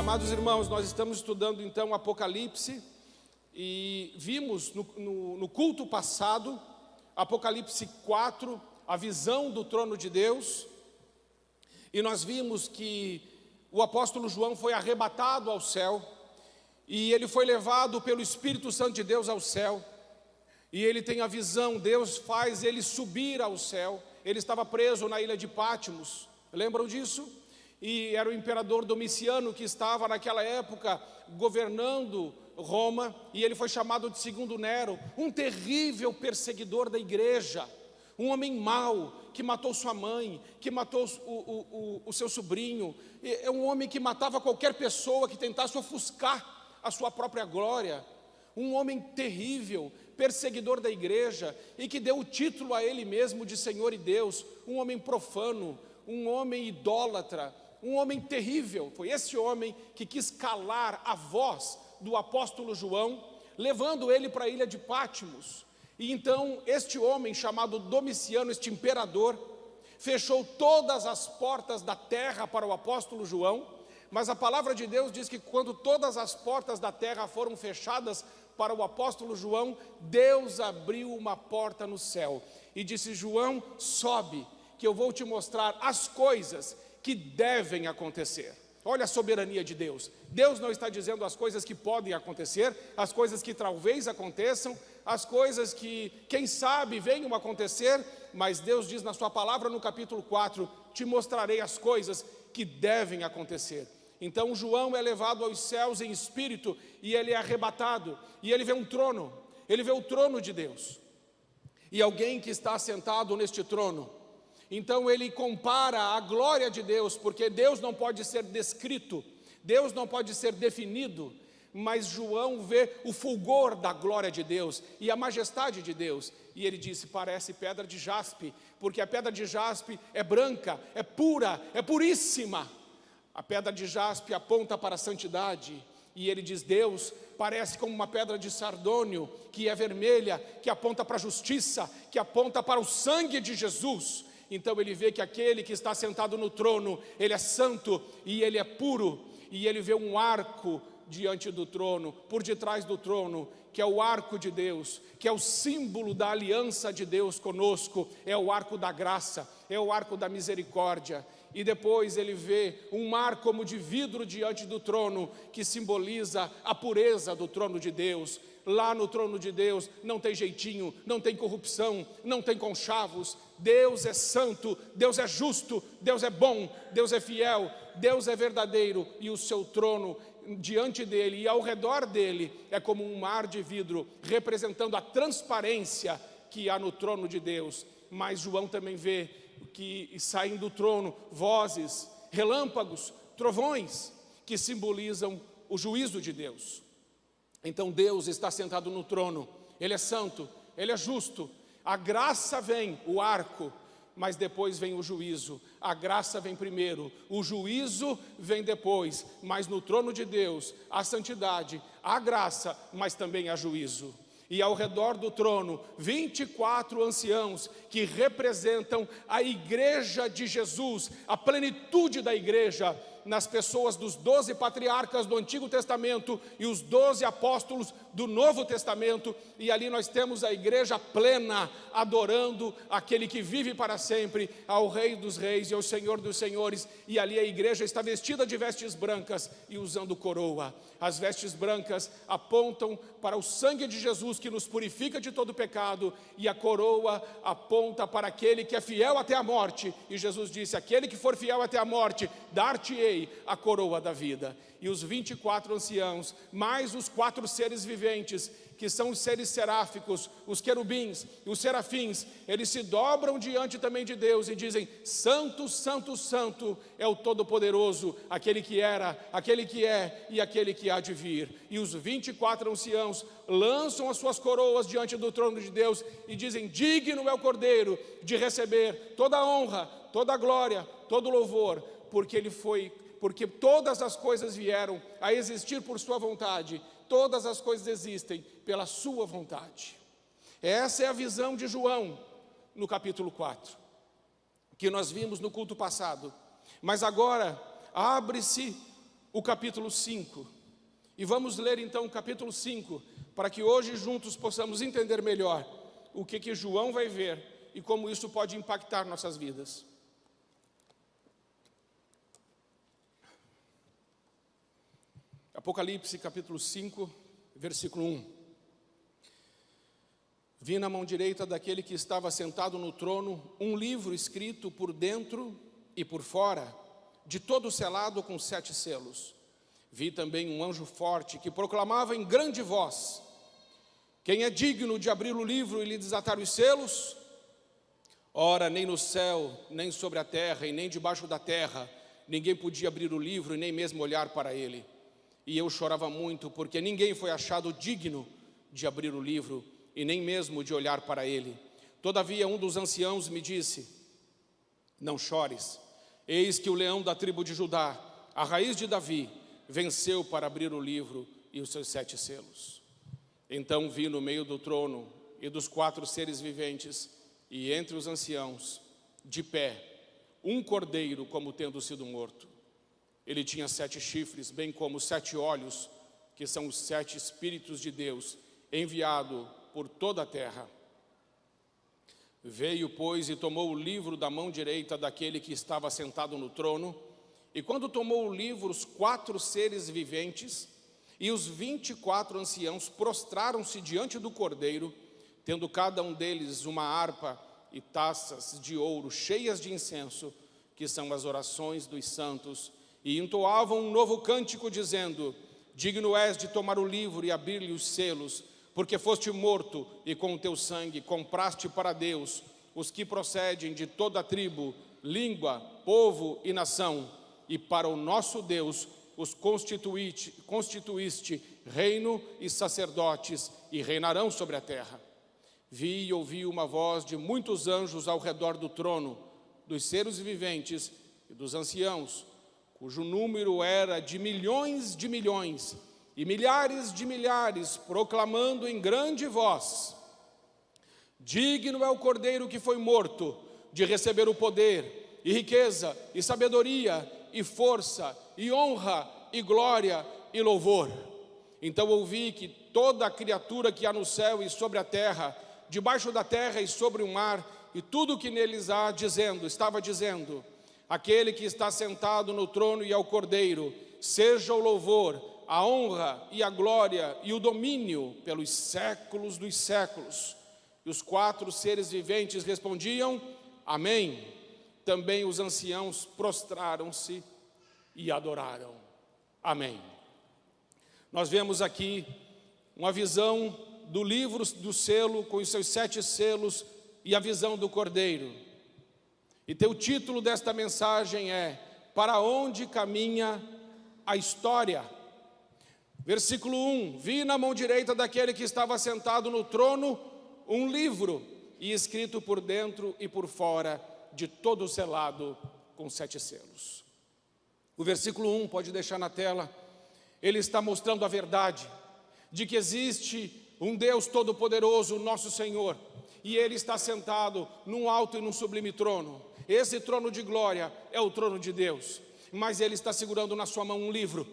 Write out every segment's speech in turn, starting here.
Amados irmãos, nós estamos estudando então Apocalipse e vimos no culto passado, Apocalipse 4, a visão do trono de Deus, e nós vimos que o apóstolo João foi arrebatado ao céu, e ele foi levado pelo Espírito Santo de Deus ao céu, e ele tem a visão, Deus faz ele subir ao céu. Ele estava preso na ilha de Patmos, lembram disso? E era o imperador Domiciano que estava naquela época governando Roma, e ele foi chamado de segundo Nero, um terrível perseguidor da igreja, um homem mau, que matou sua mãe, que matou o seu sobrinho, é um homem que matava qualquer pessoa que tentasse ofuscar a sua própria glória, um homem terrível, perseguidor da igreja, e que deu o título a ele mesmo de Senhor e Deus, um homem profano, um homem idólatra, um homem terrível. Foi esse homem que quis calar a voz do apóstolo João, levando ele para a ilha de Patmos. E então este homem chamado Domiciano, este imperador, fechou todas as portas da terra para o apóstolo João. Mas a palavra de Deus diz que quando todas as portas da terra foram fechadas para o apóstolo João, Deus abriu uma porta no céu e disse: João, sobe, que eu vou te mostrar as coisas que devem acontecer. Olha a soberania de Deus. Deus não está dizendo as coisas que podem acontecer, as coisas que talvez aconteçam, as coisas que, quem sabe, venham a acontecer, mas Deus diz na sua palavra no capítulo 4, te mostrarei as coisas que devem acontecer. Então João é levado aos céus em espírito, e ele é arrebatado, e ele vê um trono, ele vê o trono de Deus, e alguém que está sentado neste trono. Então ele compara a glória de Deus, porque Deus não pode ser descrito, Deus não pode ser definido, mas João vê o fulgor da glória de Deus e a majestade de Deus, e ele disse: parece pedra de jaspe, porque a pedra de jaspe é branca, é pura, é puríssima. A pedra de jaspe aponta para a santidade, e ele diz: Deus parece como uma pedra de sardônio, que é vermelha, que aponta para a justiça, que aponta para o sangue de Jesus. Então ele vê que aquele que está sentado no trono, ele é santo e ele é puro, e ele vê um arco diante do trono, por detrás do trono, que é o arco de Deus, que é o símbolo da aliança de Deus conosco, é o arco da graça, é o arco da misericórdia. E depois ele vê um mar como de vidro diante do trono, que simboliza a pureza do trono de Deus. Lá no trono de Deus não tem jeitinho, não tem corrupção, não tem conchavos. Deus é santo, Deus é justo, Deus é bom, Deus é fiel, Deus é verdadeiro, e o seu trono diante dele e ao redor dele é como um mar de vidro, representando a transparência que há no trono de Deus. Mas João também vê que saem do trono vozes, relâmpagos, trovões, que simbolizam o juízo de Deus. Então Deus está sentado no trono, Ele é santo, Ele é justo, a graça vem, o arco, mas depois vem o juízo. A graça vem primeiro, o juízo vem depois, mas no trono de Deus, a santidade, a graça, mas também há juízo. E ao redor do trono, 24 anciãos que representam a igreja de Jesus, a plenitude da igreja, nas pessoas dos 12 patriarcas do Antigo Testamento e os 12 apóstolos do Novo Testamento. E ali nós temos a igreja plena, adorando aquele que vive para sempre, ao Rei dos Reis e ao Senhor dos Senhores. E ali a igreja está vestida de vestes brancas e usando coroa. As vestes brancas apontam para o sangue de Jesus, que nos purifica de todo pecado, e a coroa aponta para aquele que é fiel até a morte. E Jesus disse: aquele que for fiel até a morte, dar-te-ei a coroa da vida. E os 24 anciãos, mais os 4 seres viventes, que são os seres seráficos, os querubins e os serafins, eles se dobram diante também de Deus e dizem: santo, santo, santo é o Todo-Poderoso, aquele que era, aquele que é e aquele que há de vir. E os 24 anciãos lançam as suas coroas diante do trono de Deus e dizem: digno é o Cordeiro de receber toda a honra, toda a glória, todo o louvor, porque todas as coisas vieram a existir por sua vontade, todas as coisas existem pela sua vontade. Essa é a visão de João no capítulo 4, que nós vimos no culto passado. Mas agora abre-se o capítulo 5. E vamos ler então o capítulo 5, para que hoje juntos possamos entender melhor o que João vai ver e como isso pode impactar nossas vidas. Apocalipse capítulo 5, versículo 1. Vi na mão direita daquele que estava sentado no trono um livro escrito por dentro e por fora, de todo selado com 7 selos. Vi também um anjo forte que proclamava em grande voz: quem é digno de abrir o livro e lhe desatar os selos? Ora, nem no céu, nem sobre a terra e nem debaixo da terra, ninguém podia abrir o livro e nem mesmo olhar para ele. E eu chorava muito, porque ninguém foi achado digno de abrir o livro e nem mesmo de olhar para ele. Todavia um dos anciãos me disse: não chores, eis que o leão da tribo de Judá, a raiz de Davi, venceu para abrir o livro e os seus 7 selos. Então vi no meio do trono e dos 4 seres viventes, e entre os anciãos, de pé, um cordeiro como tendo sido morto. Ele tinha 7 chifres, bem como 7 olhos, que são os 7 Espíritos de Deus, enviado por toda a terra. Veio, pois, e tomou o livro da mão direita daquele que estava sentado no trono, e quando tomou o livro, os 4 seres viventes e os 24 anciãos prostraram-se diante do cordeiro, tendo cada um deles uma harpa e taças de ouro cheias de incenso, que são as orações dos santos, e entoavam um novo cântico, dizendo: digno és de tomar o livro e abrir-lhe os selos, porque foste morto e com o teu sangue compraste para Deus os que procedem de toda a tribo, língua, povo e nação, e para o nosso Deus os constituíste reino e sacerdotes, e reinarão sobre a terra. Vi e ouvi uma voz de muitos anjos ao redor do trono, dos seres viventes e dos anciãos, cujo número era de milhões e milhares de milhares, proclamando em grande voz: digno é o cordeiro que foi morto de receber o poder, e riqueza, e sabedoria, e força, e honra, e glória, e louvor. Então ouvi que toda a criatura que há no céu e sobre a terra, debaixo da terra e sobre o mar, e tudo o que neles há, estava dizendo: aquele que está sentado no trono e ao cordeiro, seja o louvor, a honra e a glória e o domínio pelos séculos dos séculos. E os 4 seres viventes respondiam: amém. Também os anciãos prostraram-se e adoraram. Amém. Nós vemos aqui uma visão do livro do selo com os seus 7 selos e a visão do cordeiro. E o título desta mensagem é: para onde caminha a história? Versículo 1: vi na mão direita daquele que estava sentado no trono um livro, e escrito por dentro e por fora, de todo selado com 7 selos. O versículo 1, pode deixar na tela, ele está mostrando a verdade de que existe um Deus todo-poderoso, nosso Senhor, e Ele está sentado num alto e num sublime trono. Esse trono de glória é o trono de Deus, mas Ele está segurando na sua mão um livro,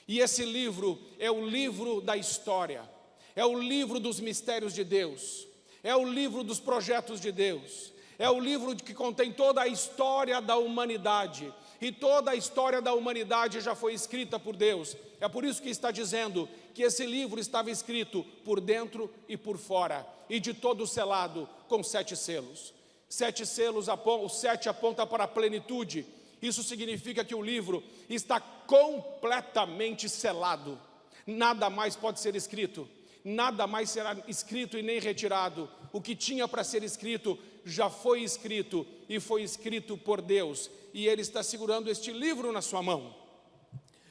e esse livro é o livro da história, é o livro dos mistérios de Deus, é o livro dos projetos de Deus, é o livro que contém toda a história da humanidade, e toda a história da humanidade já foi escrita por Deus. É por isso que está dizendo que esse livro estava escrito por dentro e por fora, e de todo selado com 7 selos. 7 selos, o 7 aponta para a plenitude. Isso significa que o livro está completamente selado. Nada mais pode ser escrito, nada mais será escrito e nem retirado. O que tinha para ser escrito já foi escrito, e foi escrito por Deus, e Ele está segurando este livro na sua mão.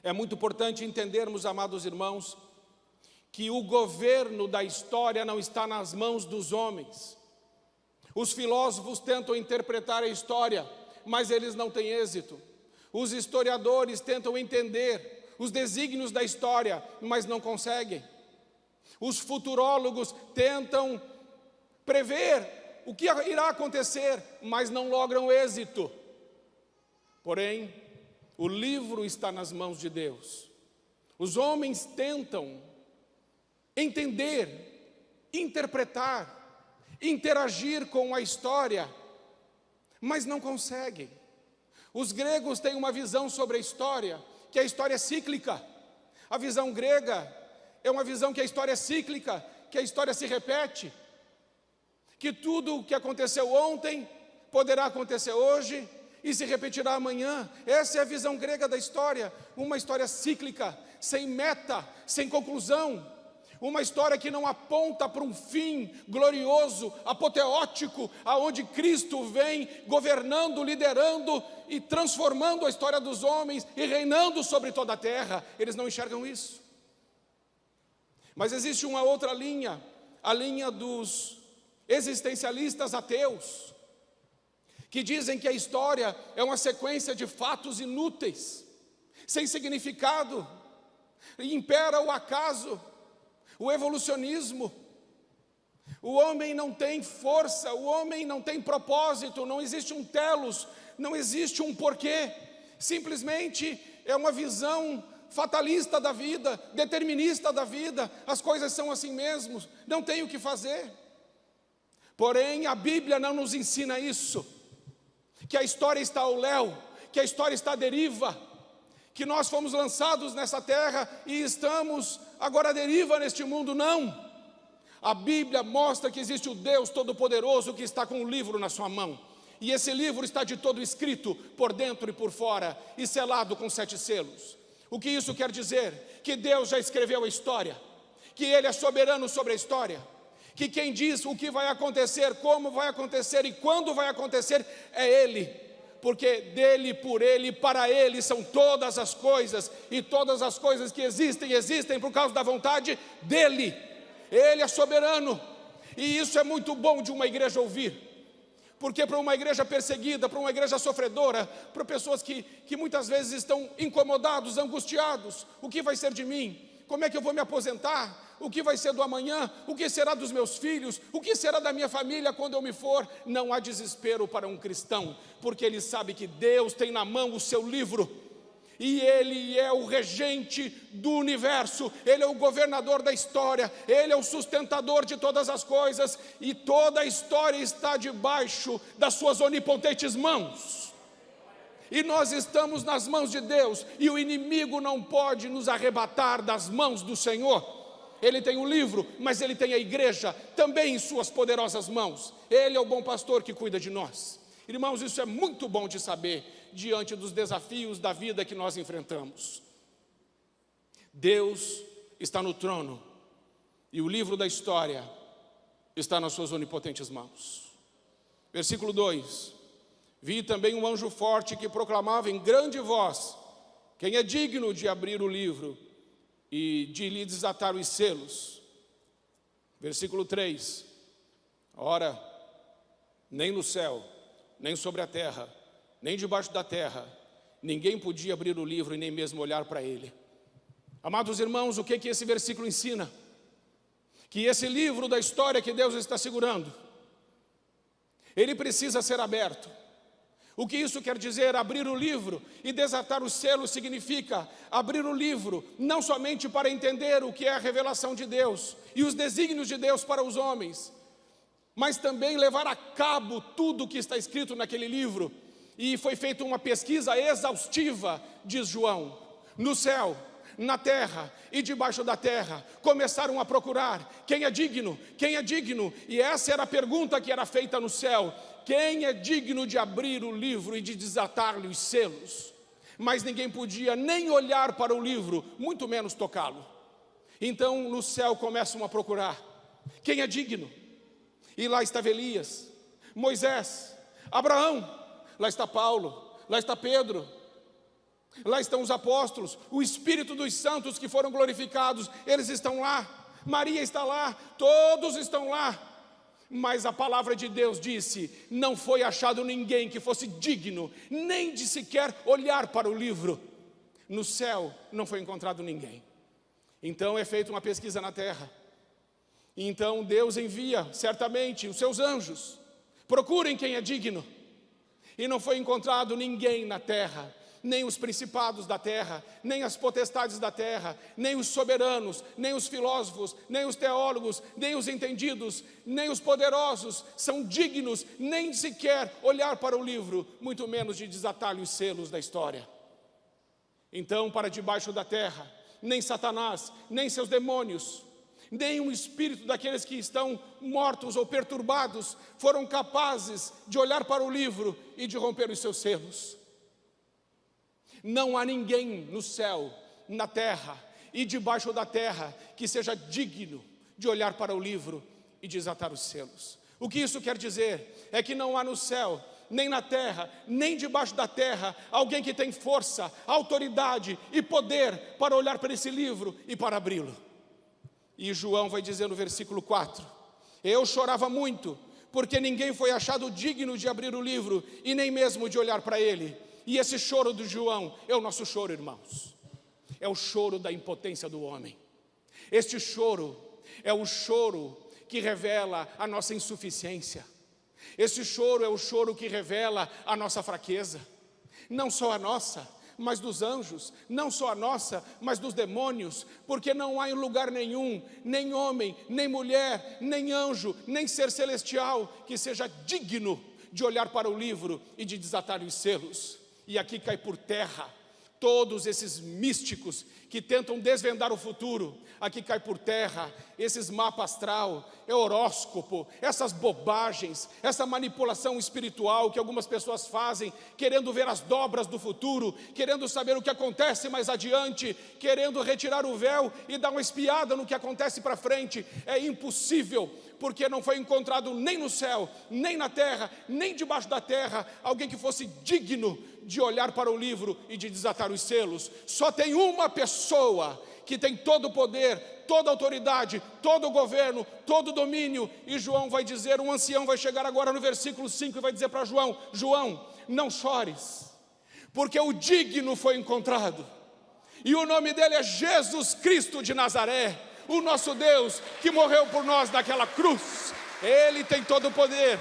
É muito importante entendermos, amados irmãos, que o governo da história não está nas mãos dos homens. Os filósofos tentam interpretar a história, mas eles não têm êxito. Os historiadores tentam entender os desígnios da história, mas não conseguem. Os futurólogos tentam prever o que irá acontecer, mas não logram êxito. Porém, O livro está nas mãos de Deus. Os homens tentam entender, interpretar, interagir com a história, mas não conseguem. Os gregos têm uma visão sobre a história, que a história é cíclica. A visão grega é uma visão que a história é cíclica, que a história se repete, que tudo o que aconteceu ontem poderá acontecer hoje e se repetirá amanhã. Essa é a visão grega da história, uma história cíclica, sem meta, sem conclusão, uma história que não aponta para um fim glorioso, apoteótico, aonde Cristo vem governando, liderando e transformando a história dos homens e reinando sobre toda a terra. Eles não enxergam isso. Mas existe uma outra linha, a linha dos existencialistas ateus, que dizem que a história é uma sequência de fatos inúteis, sem significado, e impera o acaso, o evolucionismo. O homem não tem força, o homem não tem propósito, não existe um telos, não existe um porquê, simplesmente é uma visão fatalista da vida, determinista da vida, as coisas são assim mesmo, não tem o que fazer. Porém, a Bíblia não nos ensina isso, que a história está ao léu, que a história está à deriva, que nós fomos lançados nessa terra e estamos agora à deriva neste mundo. Não, a Bíblia mostra que existe o Deus Todo-Poderoso que está com um livro na sua mão, e esse livro está de todo escrito, por dentro e por fora, e selado com 7 selos. O que isso quer dizer? Que Deus já escreveu a história, que Ele é soberano sobre a história, que quem diz o que vai acontecer, como vai acontecer e quando vai acontecer é Ele, porque dele, por Ele, para Ele são todas as coisas, e todas as coisas que existem por causa da vontade dEle. Ele é soberano, e isso é muito bom de uma igreja ouvir, porque para uma igreja perseguida, para uma igreja sofredora, para pessoas que muitas vezes estão incomodados, angustiados, o que vai ser de mim? Como é que eu vou me aposentar? O que vai ser do amanhã? O que será dos meus filhos? O que será da minha família quando eu me for? Não há desespero para um cristão, porque ele sabe que Deus tem na mão o seu livro, e Ele é o regente do universo, Ele é o governador da história, Ele é o sustentador de todas as coisas, e toda a história está debaixo das suas onipotentes mãos, e nós estamos nas mãos de Deus, e o inimigo não pode nos arrebatar das mãos do Senhor. Ele tem o livro, mas Ele tem a igreja também em suas poderosas mãos. Ele é o bom pastor que cuida de nós. Irmãos, isso é muito bom de saber diante dos desafios da vida que nós enfrentamos. Deus está no trono e o livro da história está nas suas onipotentes mãos. Versículo 2: vi também um anjo forte que proclamava em grande voz: quem é digno de abrir o livro e de lhe desatar os selos? Versículo 3: ora, nem no céu, nem sobre a terra, nem debaixo da terra, ninguém podia abrir o livro e nem mesmo olhar para ele. Amados irmãos, o que esse versículo ensina? Que esse livro da história que Deus está segurando, ele precisa ser aberto. O que isso quer dizer? Abrir o livro e desatar os selos significa abrir o livro não somente para entender o que é a revelação de Deus e os desígnios de Deus para os homens, mas também levar a cabo tudo o que está escrito naquele livro. E foi feita uma pesquisa exaustiva, diz João, no céu, na terra e debaixo da terra, começaram a procurar quem é digno, e essa era a pergunta que era feita no céu: quem é digno de abrir o livro e de desatar-lhe os selos? Mas ninguém podia nem olhar para o livro, muito menos tocá-lo. Então no céu começam a procurar quem é digno, e lá estava Elias, Moisés, Abraão, lá está Paulo, lá está Pedro, lá estão os apóstolos, o Espírito dos santos que foram glorificados, eles estão lá, Maria está lá, todos estão lá. Mas a palavra de Deus disse: não foi achado ninguém que fosse digno nem de sequer olhar para o livro. No céu não foi encontrado ninguém. Então é feita uma pesquisa na terra. Então Deus envia certamente os seus anjos: procurem quem é digno. E não foi encontrado ninguém na terra. nem os principados da terra, nem as potestades da terra, nem os soberanos, nem os filósofos, nem os teólogos, nem os entendidos, nem os poderosos são dignos nem sequer olhar para o livro, muito menos de desatar-lhe os selos da história. Então, para debaixo da terra, nem Satanás, nem seus demônios, nem um espírito daqueles que estão mortos ou perturbados foram capazes de olhar para o livro e de romper os seus selos. Não há ninguém no céu, na terra e debaixo da terra que seja digno de olhar para o livro e desatar os selos. O que isso quer dizer? É que não há no céu, nem na terra, nem debaixo da terra, alguém que tem força, autoridade e poder para olhar para esse livro e para abri-lo. E João vai dizer no versículo 4, eu chorava muito, porque ninguém foi achado digno de abrir o livro e nem mesmo de olhar para ele. E esse choro do João é o nosso choro, irmãos. É o choro da impotência do homem. Este choro é o choro que revela a nossa insuficiência. Esse choro é o choro que revela a nossa fraqueza. Não só a nossa, mas dos anjos. Não só a nossa, mas dos demônios. Porque não há em lugar nenhum, nem homem, nem mulher, nem anjo, nem ser celestial que seja digno de olhar para o livro e de desatar os selos. E aqui cai por terra todos esses místicos que tentam desvendar o futuro. Aqui cai por terra esses mapas astral, horóscopo, essas bobagens, essa manipulação espiritual que algumas pessoas fazem, querendo ver as dobras do futuro, querendo saber o que acontece mais adiante, querendo retirar o véu e dar uma espiada no que acontece para frente. É impossível, porque não foi encontrado nem no céu, nem na terra, nem debaixo da terra, alguém que fosse digno de olhar para o livro e de desatar os selos. Só tem uma pessoa que tem todo o poder, toda a autoridade, todo o governo, todo o domínio. E João vai dizer, um ancião vai chegar agora no versículo 5 e vai dizer para João, João, não chores, porque o digno foi encontrado. E o nome dele é Jesus Cristo de Nazaré, o nosso Deus que morreu por nós naquela cruz. Ele tem todo o poder,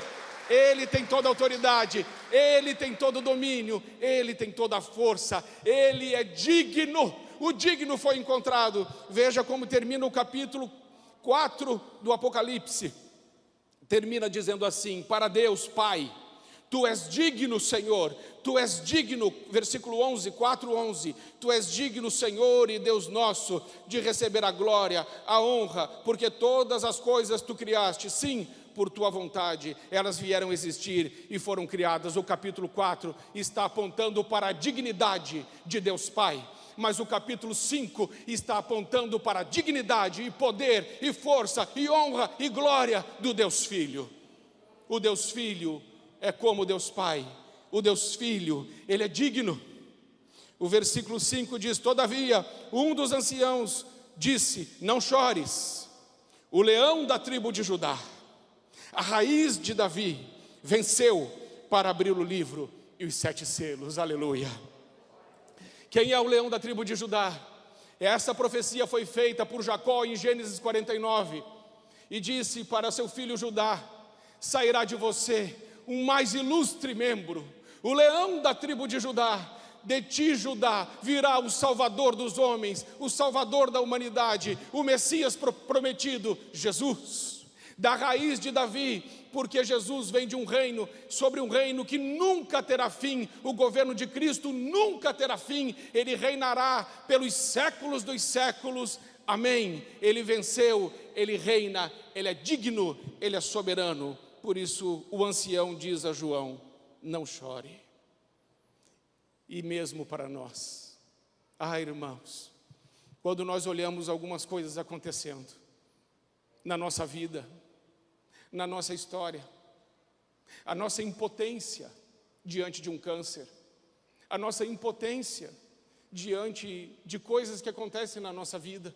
ele tem toda a autoridade, ele tem todo o domínio, ele tem toda a força, ele é digno, o digno foi encontrado. Veja como termina o capítulo 4 do Apocalipse, termina dizendo assim, para Deus Pai, Tu és digno, Senhor, Tu és digno, versículo 11, 4:11, Tu és digno, Senhor e Deus nosso, de receber a glória, a honra, porque todas as coisas Tu criaste, sim, por Tua vontade, elas vieram existir e foram criadas. O capítulo 4 está apontando para a dignidade de Deus Pai, mas o capítulo 5 está apontando para a dignidade e poder e força e honra e glória do Deus Filho. O Deus Filho é como Deus Pai, o Deus Filho, Ele é digno. O versículo 5 diz, todavia, um dos anciãos disse, não chores, o leão da tribo de Judá, a raiz de Davi, venceu para abrir o livro e os 7 selos, aleluia. Quem é o leão da tribo de Judá? Essa profecia foi feita por Jacó em Gênesis 49, e disse para seu filho Judá, sairá de você um mais ilustre membro, o leão da tribo de Judá. De ti, Judá, virá o Salvador dos homens, o Salvador da humanidade, o Messias prometido, Jesus. Da raiz de Davi, porque Jesus vem de um reino, sobre um reino que nunca terá fim. O governo de Cristo nunca terá fim, Ele reinará pelos séculos dos séculos, amém. Ele venceu, Ele reina, Ele é digno, Ele é soberano. Por isso o ancião diz a João, não chore. E mesmo para nós, irmãos, quando nós olhamos algumas coisas acontecendo na nossa vida, na nossa história, a nossa impotência diante de um câncer, a nossa impotência diante de coisas que acontecem na nossa vida,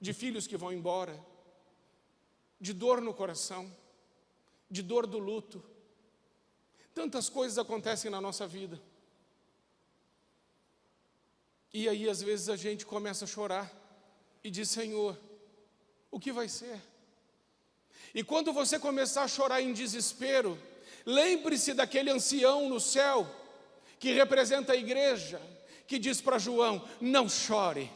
de filhos que vão embora, de dor no coração, de dor do luto. Tantas coisas acontecem na nossa vida. E aí às vezes a gente começa a chorar e diz, Senhor, o que vai ser? E quando você começar a chorar em desespero, lembre-se daquele ancião no céu, que representa a igreja, que diz para João: não chore,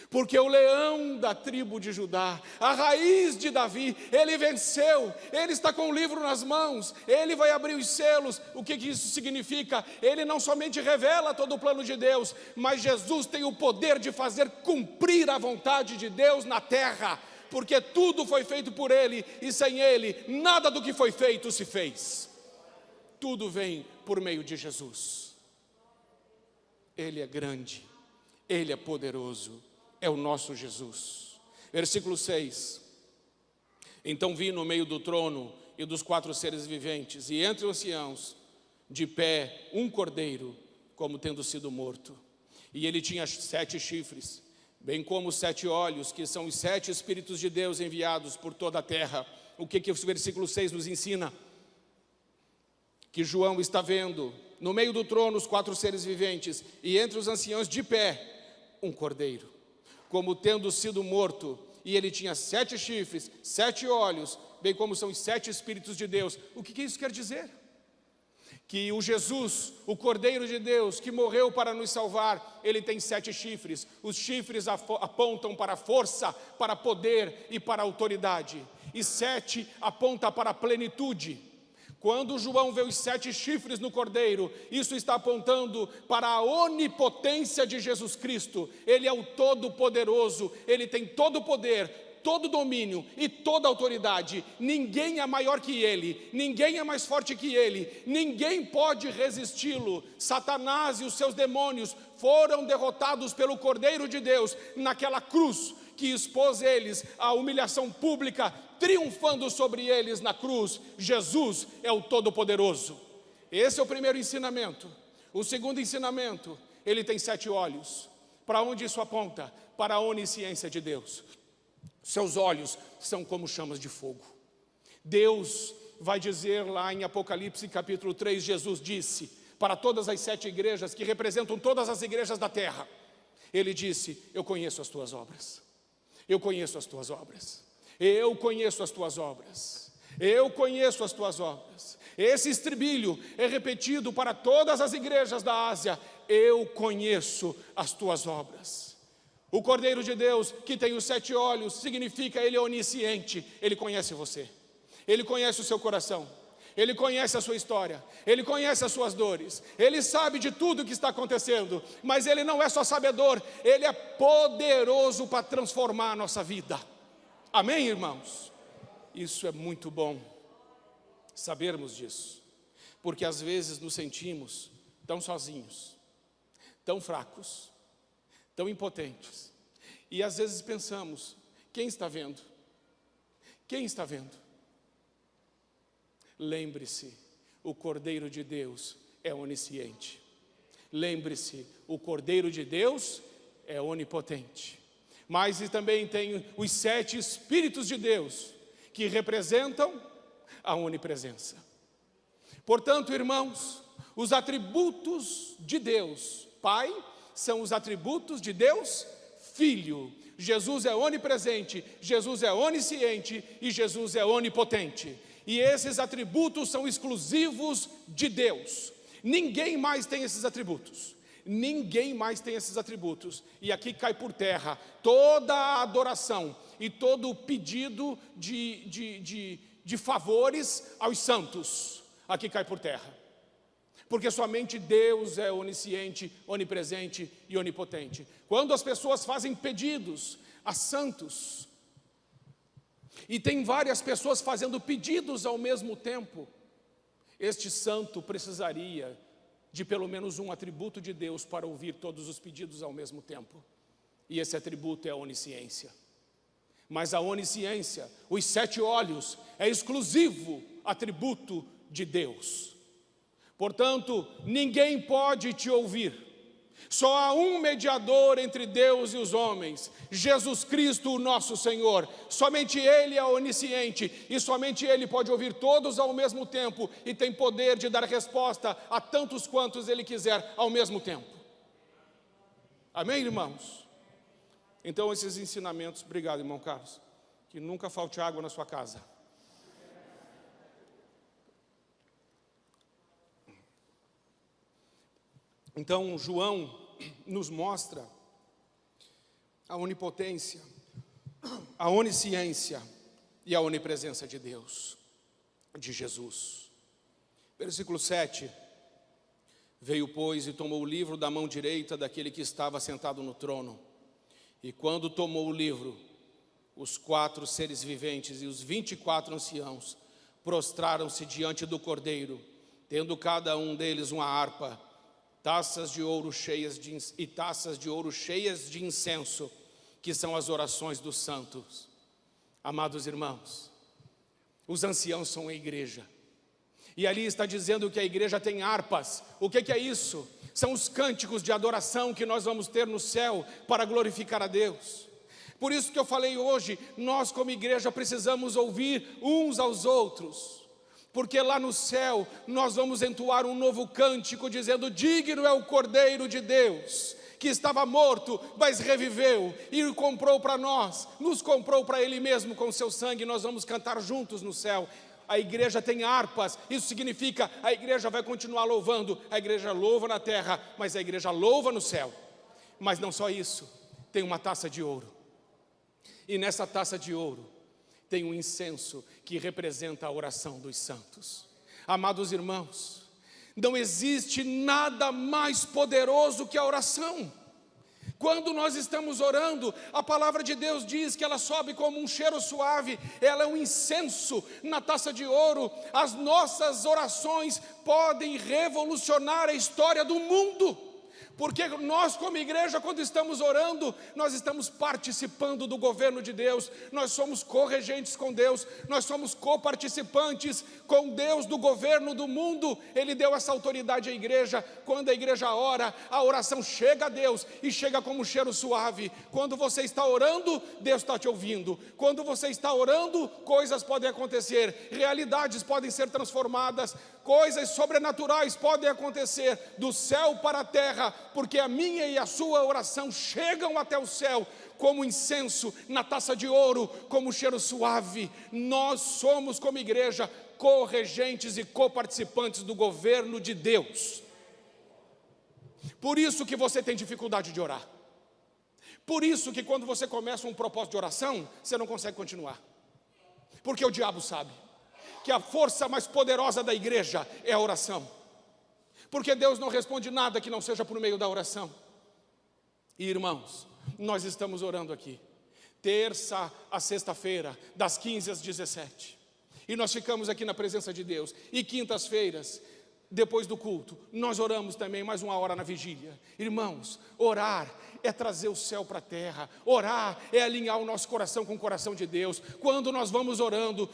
porque o leão da tribo de Judá, a raiz de Davi, ele venceu, ele está com o livro nas mãos, ele vai abrir os selos. O que isso significa? Ele não somente revela todo o plano de Deus, mas Jesus tem o poder de fazer cumprir a vontade de Deus na terra, porque tudo foi feito por ele, e sem ele, nada do que foi feito se fez. Tudo vem por meio de Jesus. Ele é grande, ele é poderoso, é o nosso Jesus. Versículo 6. Então vi no meio do trono e dos 4 seres viventes, e entre os anciãos, de pé, um cordeiro, como tendo sido morto. E ele tinha 7 chifres, bem como 7 olhos, que são os 7 Espíritos de Deus enviados por toda a terra. O que o versículo 6 nos ensina? Que João está vendo, no meio do trono, os 4 seres viventes, e entre os anciãos, de pé, um cordeiro, como tendo sido morto, e ele tinha 7 chifres, 7 olhos, bem como são os 7 Espíritos de Deus. O que isso quer dizer? Que o Jesus, o Cordeiro de Deus, que morreu para nos salvar, ele tem 7 chifres. Os chifres apontam para a força, para poder e para a autoridade, e 7 aponta para a plenitude. Quando João vê os 7 chifres no cordeiro, isso está apontando para a onipotência de Jesus Cristo. Ele é o Todo-Poderoso, ele tem todo o poder, todo o domínio e toda a autoridade. Ninguém é maior que ele, ninguém é mais forte que ele, ninguém pode resisti-lo. Satanás e os seus demônios foram derrotados pelo Cordeiro de Deus naquela cruz que expôs eles à humilhação pública, triunfando sobre eles na cruz. Jesus é o Todo-Poderoso. Esse é o primeiro ensinamento. O segundo ensinamento: ele tem 7 olhos. Para onde isso aponta? Para a onisciência de Deus. Seus olhos são como chamas de fogo. Deus vai dizer lá em Apocalipse capítulo 3, Jesus disse para todas as 7 igrejas, que representam todas as igrejas da terra, ele disse: eu conheço as tuas obras. Eu conheço as tuas obras. Eu conheço as tuas obras. Eu conheço as tuas obras. Esse estribilho é repetido para todas as igrejas da Ásia. Eu conheço as tuas obras. O Cordeiro de Deus, que tem os 7 olhos, significa ele é onisciente. Ele conhece você. Ele conhece o seu coração. Ele conhece a sua história, ele conhece as suas dores, ele sabe de tudo que está acontecendo, mas ele não é só sabedor, ele é poderoso para transformar a nossa vida. Amém, irmãos? Isso é muito bom sabermos disso, porque às vezes nos sentimos tão sozinhos, tão fracos, tão impotentes, e às vezes pensamos: quem está vendo? Quem está vendo? Lembre-se, o Cordeiro de Deus é onisciente. Lembre-se, o Cordeiro de Deus é onipotente. Mas também tem os 7 Espíritos de Deus, que representam a onipresença. Portanto, irmãos, os atributos de Deus Pai são os atributos de Deus Filho. Jesus é onipresente, Jesus é onisciente e Jesus é onipotente. E esses atributos são exclusivos de Deus. Ninguém mais tem esses atributos. Ninguém mais tem esses atributos. E aqui cai por terra toda a adoração e todo o pedido de favores aos santos. Aqui cai por terra. Porque somente Deus é onisciente, onipresente e onipotente. Quando as pessoas fazem pedidos a santos, e tem várias pessoas fazendo pedidos ao mesmo tempo, este santo precisaria de pelo menos um atributo de Deus para ouvir todos os pedidos ao mesmo tempo. E esse atributo é a onisciência. Mas a onisciência, os 7 olhos, é exclusivo atributo de Deus. Portanto, ninguém pode te ouvir. Só há um mediador entre Deus e os homens, Jesus Cristo, o nosso Senhor. Somente Ele é onisciente e somente Ele pode ouvir todos ao mesmo tempo e tem poder de dar resposta a tantos quantos Ele quiser ao mesmo tempo. Amém, irmãos? Então esses ensinamentos, obrigado, irmão Carlos, que nunca falte água na sua casa. Então João nos mostra a onipotência, a onisciência e a onipresença de Deus, de Jesus. Versículo 7. Veio, pois, e tomou o livro da mão direita daquele que estava sentado no trono. E quando tomou o livro, os 4 seres viventes e os 24 anciãos prostraram-se diante do Cordeiro, tendo cada um deles uma harpa, taças de ouro cheias de incenso, que são as orações dos santos. Amados irmãos, os anciãos são a igreja. E ali está dizendo que a igreja tem harpas. O que é isso? São os cânticos de adoração que nós vamos ter no céu para glorificar a Deus. Por isso que eu falei hoje, nós como igreja precisamos ouvir uns aos outros. Porque lá no céu nós vamos entoar um novo cântico dizendo: digno é o Cordeiro de Deus, que estava morto, mas reviveu e comprou para nós, nos comprou para Ele mesmo com seu sangue. Nós vamos cantar juntos no céu. A igreja tem harpas, isso significa a igreja vai continuar louvando. A igreja louva na terra, mas a igreja louva no céu. Mas não só isso, tem uma taça de ouro. E nessa taça de ouro tem um incenso que representa a oração dos santos. Amados irmãos, não existe nada mais poderoso que a oração. Quando nós estamos orando, a palavra de Deus diz que ela sobe como um cheiro suave, ela é um incenso na taça de ouro. As nossas orações podem revolucionar a história do mundo. Porque nós como igreja, quando estamos orando, nós estamos participando do governo de Deus, nós somos corregentes com Deus, nós somos coparticipantes com Deus do governo do mundo. Ele deu essa autoridade à igreja. Quando a igreja ora, a oração chega a Deus e chega como um cheiro suave. Quando você está orando, Deus está te ouvindo. Quando você está orando, coisas podem acontecer, realidades podem ser transformadas, coisas sobrenaturais podem acontecer do céu para a terra, porque a minha e a sua oração chegam até o céu como incenso na taça de ouro, como cheiro suave. Nós somos, como igreja, corregentes e coparticipantes do governo de Deus. Por isso que você tem dificuldade de orar. Por isso que quando você começa um propósito de oração, você não consegue continuar. Porque o diabo sabe que a força mais poderosa da igreja é a oração. Porque Deus não responde nada que não seja por meio da oração. E irmãos, nós estamos orando aqui, terça a sexta-feira, das 15 às 17. E nós ficamos aqui na presença de Deus. E quintas-feiras, depois do culto, nós oramos também mais 1 hora na vigília. Irmãos, orar é trazer o céu para a terra. Orar é alinhar o nosso coração com o coração de Deus. Quando nós vamos orando,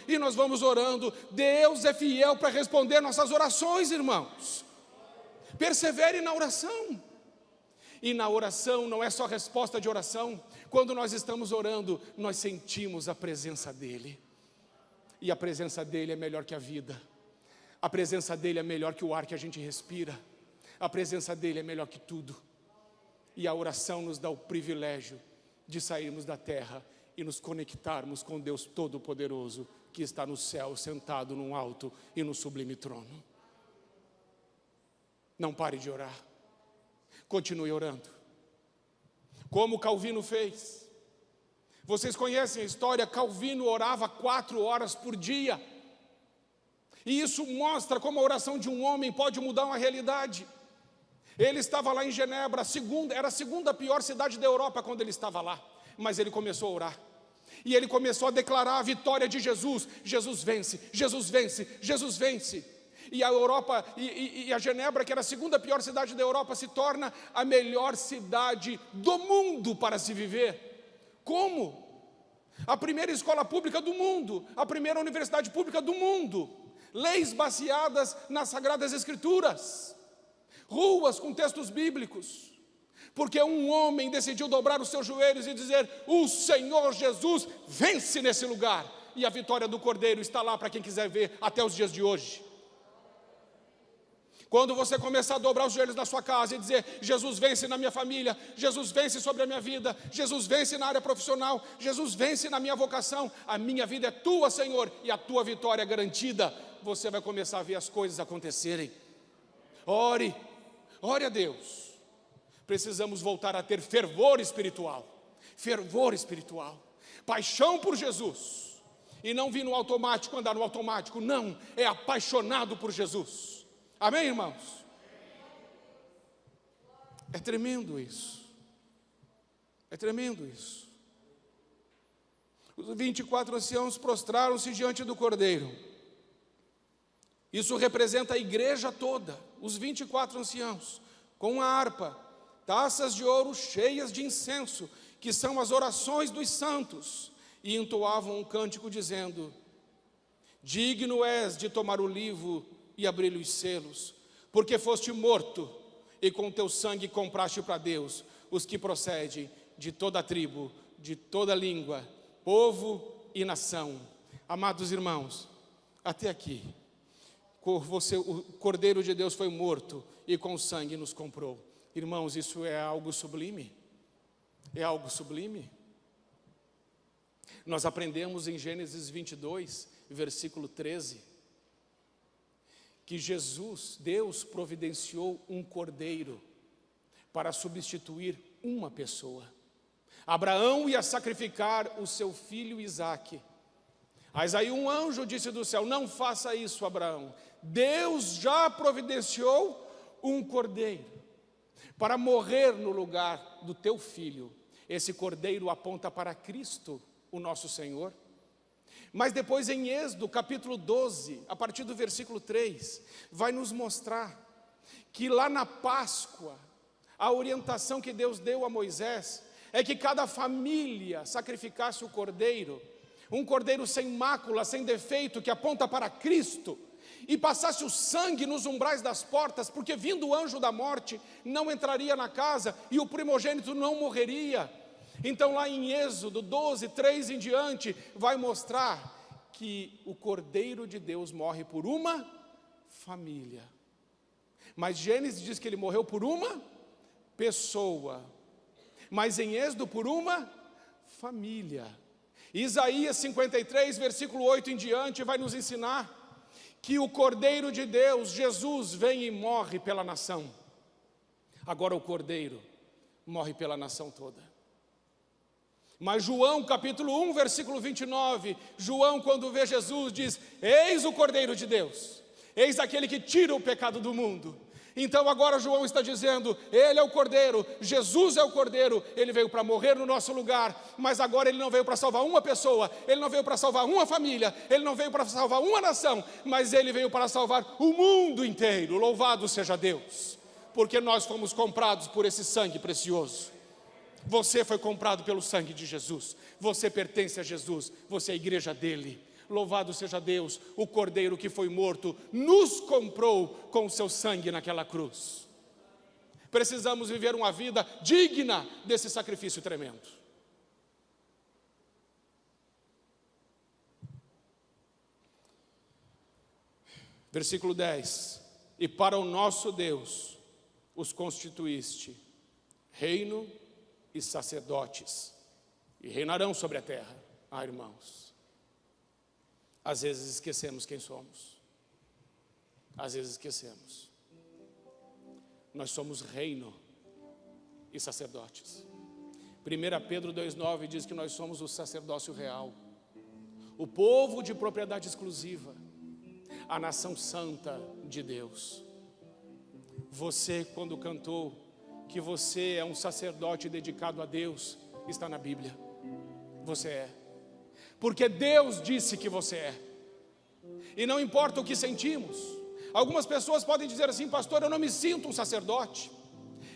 e nós vamos orando, Deus é fiel para responder nossas orações, irmãos. Persevere na oração. E na oração não é só resposta de oração. Quando nós estamos orando, nós sentimos a presença dEle. E a presença dEle é melhor que a vida. A presença dEle é melhor que o ar que a gente respira. A presença dEle é melhor que tudo. E a oração nos dá o privilégio de sairmos da terra e nos conectarmos com Deus Todo-Poderoso, que está no céu, sentado num alto e no sublime trono. Não pare de orar. Continue orando. Como Calvino fez. Vocês conhecem a história, Calvino orava 4 horas por dia. E isso mostra como a oração de um homem pode mudar uma realidade. Ele estava lá em Genebra, era a segunda pior cidade da Europa quando ele estava lá. Mas ele começou a orar. E ele começou a declarar a vitória de Jesus. Jesus vence, Jesus vence, Jesus vence. E a Europa, e a Genebra, que era a segunda pior cidade da Europa, se torna a melhor cidade do mundo para se viver. Como? A primeira escola pública do mundo, a primeira universidade pública do mundo, leis baseadas nas Sagradas Escrituras, ruas com textos bíblicos, porque um homem decidiu dobrar os seus joelhos e dizer: o Senhor Jesus vence nesse lugar. E a vitória do Cordeiro está lá para quem quiser ver até os dias de hoje. Quando você começar a dobrar os joelhos na sua casa e dizer: Jesus vence na minha família, Jesus vence sobre a minha vida, Jesus vence na área profissional, Jesus vence na minha vocação, a minha vida é tua, Senhor, e a tua vitória é garantida, você vai começar a ver as coisas acontecerem. Ore a Deus. Precisamos voltar a ter fervor espiritual, paixão por Jesus, e não vir no automático, andar no automático, não, é apaixonado por Jesus. Amém, irmãos? É tremendo isso. Os 24 anciãos prostraram-se diante do Cordeiro. Isso representa a igreja toda, os 24 anciãos, com uma harpa, taças de ouro cheias de incenso, que são as orações dos santos, e entoavam um cântico dizendo: digno és de tomar o livro e abrir os selos, porque foste morto, e com teu sangue compraste para Deus os que procedem de toda a tribo, de toda língua, povo e nação. Amados irmãos, até aqui, o Cordeiro de Deus foi morto e com sangue nos comprou. Irmãos, isso é algo sublime. É algo sublime. Nós aprendemos em Gênesis 22, versículo 13, que Jesus, Deus, providenciou um cordeiro para substituir uma pessoa. Abraão ia sacrificar o seu filho Isaque. Mas aí um anjo disse do céu: não faça isso, Abraão. Deus já providenciou um cordeiro para morrer no lugar do teu filho. Esse cordeiro aponta para Cristo, o nosso Senhor. Mas depois em Êxodo, capítulo 12, a partir do versículo 3, vai nos mostrar que lá na Páscoa, a orientação que Deus deu a Moisés é que cada família sacrificasse o cordeiro, um cordeiro sem mácula, sem defeito, que aponta para Cristo, e passasse o sangue nos umbrais das portas, porque vindo o anjo da morte, não entraria na casa, e o primogênito não morreria. Então lá em Êxodo 12, 3 em diante, vai mostrar que o Cordeiro de Deus morre por uma família. Mas Gênesis diz que ele morreu por uma pessoa, mas em Êxodo por uma família. Isaías 53, versículo 8 em diante, vai nos ensinar que o Cordeiro de Deus, Jesus, vem e morre pela nação. Agora o Cordeiro morre pela nação toda. Mas João capítulo 1, versículo 29, João, quando vê Jesus, diz: eis o Cordeiro de Deus, eis aquele que tira o pecado do mundo. Então agora João está dizendo: ele é o Cordeiro, Jesus é o Cordeiro, ele veio para morrer no nosso lugar, mas agora ele não veio para salvar uma pessoa, ele não veio para salvar uma família, ele não veio para salvar uma nação, mas ele veio para salvar o mundo inteiro. Louvado seja Deus, porque nós fomos comprados por esse sangue precioso. Você foi comprado pelo sangue de Jesus, você pertence a Jesus, você é a igreja dele. Louvado seja Deus, o Cordeiro que foi morto nos comprou com o seu sangue naquela cruz. Precisamos viver uma vida digna desse sacrifício tremendo. Versículo 10: e para o nosso Deus os constituíste reino e sacerdotes, e reinarão sobre a terra. Irmãos, às vezes esquecemos quem somos. Às vezes esquecemos. Nós somos reino e sacerdotes. 1 Pedro 2,9 diz que nós somos o sacerdócio real, o povo de propriedade exclusiva, a nação santa de Deus. Você, quando cantou que você é um sacerdote dedicado a Deus, está na Bíblia. Você é. Porque Deus disse que você é. E não importa o que sentimos. Algumas pessoas podem dizer assim: pastor, eu não me sinto um sacerdote,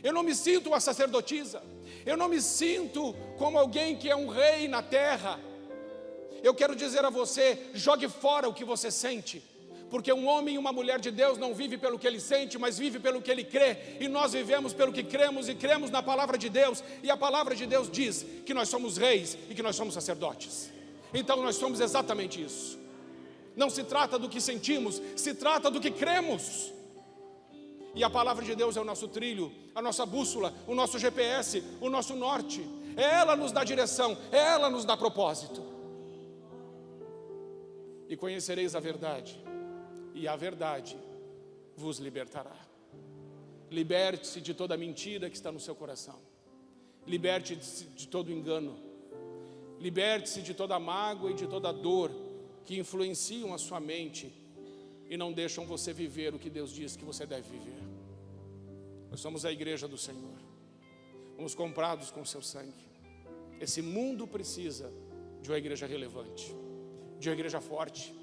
eu não me sinto uma sacerdotisa, eu não me sinto como alguém que é um rei na terra. Eu quero dizer a você: jogue fora o que você sente, porque um homem e uma mulher de Deus não vive pelo que ele sente, mas vive pelo que ele crê. E nós vivemos pelo que cremos, e cremos na palavra de Deus. E a palavra de Deus diz que nós somos reis e que nós somos sacerdotes. Então nós somos exatamente isso. Não se trata do que sentimos, se trata do que cremos. E a palavra de Deus é o nosso trilho, a nossa bússola, o nosso GPS, o nosso norte. Ela nos dá direção, ela nos dá propósito. E conhecereis a verdade, e a verdade vos libertará. Liberte-se de toda mentira que está no seu coração. Liberte-se de todo engano. Liberte-se de toda mágoa e de toda dor que influenciam a sua mente e não deixam você viver o que Deus diz que você deve viver. Nós somos a igreja do Senhor. Fomos comprados com seu sangue. Esse mundo precisa de uma igreja relevante, de uma igreja forte,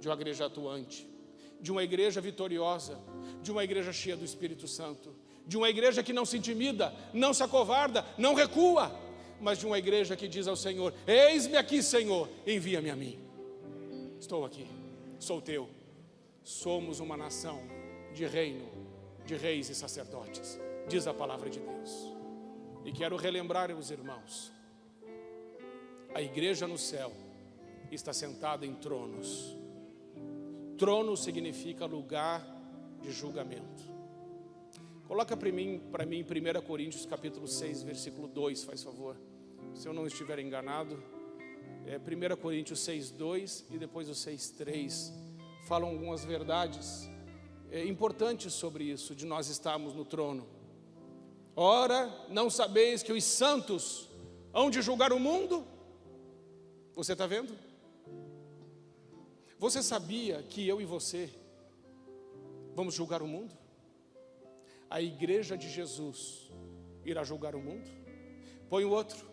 de uma igreja atuante, de uma igreja vitoriosa, de uma igreja cheia do Espírito Santo, de uma igreja que não se intimida, não se acovarda, não recua, mas de uma igreja que diz ao Senhor: eis-me aqui, Senhor, envia-me a mim. Estou aqui, sou teu. Somos uma nação de reino, de reis e sacerdotes, diz a palavra de Deus. E quero relembrar os irmãos, a igreja no céu está sentada em tronos. Trono significa lugar de julgamento. Coloca para mim em 1 Coríntios capítulo 6, versículo 2, faz favor. Se eu não estiver enganado, é 1 Coríntios 6, 2 e depois o 6, 3. Falam algumas verdades importantes sobre isso, de nós estarmos no trono. Ora, não sabeis que os santos hão de julgar o mundo? Você está vendo? Você sabia que eu e você vamos julgar o mundo? A igreja de Jesus irá julgar o mundo? Põe o outro.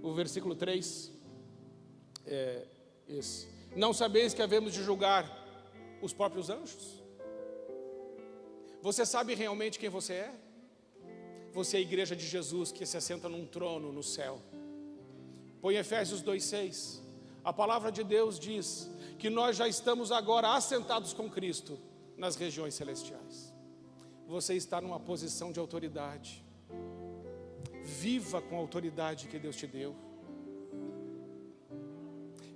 O versículo 3 é esse. Não sabeis que havemos de julgar os próprios anjos? Você sabe realmente quem você é? Você é a igreja de Jesus que se assenta num trono no céu. Põe Efésios 2,6. A palavra de Deus diz que nós já estamos agora assentados com Cristo nas regiões celestiais. Você está numa posição de autoridade. Viva com a autoridade que Deus te deu.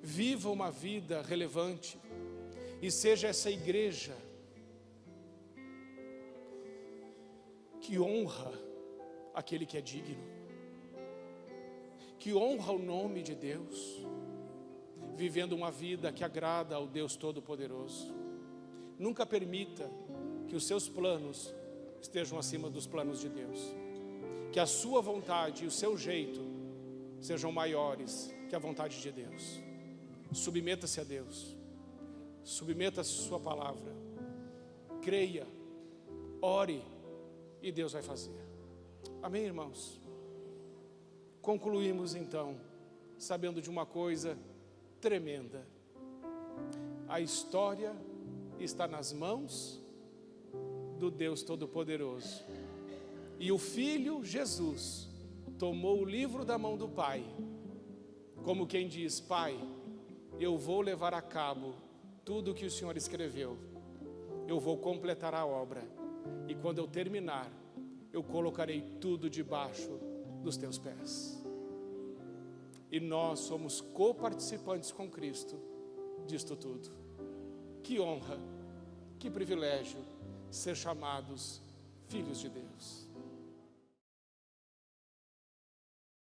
Viva uma vida relevante e seja essa igreja que honra aquele que é digno, que honra o nome de Deus, vivendo uma vida que agrada ao Deus Todo-Poderoso. Nunca permita que os seus planos estejam acima dos planos de Deus, que a sua vontade e o seu jeito sejam maiores que a vontade de Deus. Submeta-se a Deus, submeta-se à sua palavra, creia, ore e Deus vai fazer. Amém, irmãos? Concluímos então sabendo de uma coisa tremenda: a história está nas mãos do Deus Todo-Poderoso, e o Filho Jesus tomou o livro da mão do Pai, como quem diz: Pai, eu vou levar a cabo tudo o que o Senhor escreveu, eu vou completar a obra, e quando eu terminar, eu colocarei tudo debaixo dos teus pés. E nós somos coparticipantes com Cristo disto tudo. Que honra, que privilégio ser chamados filhos de Deus.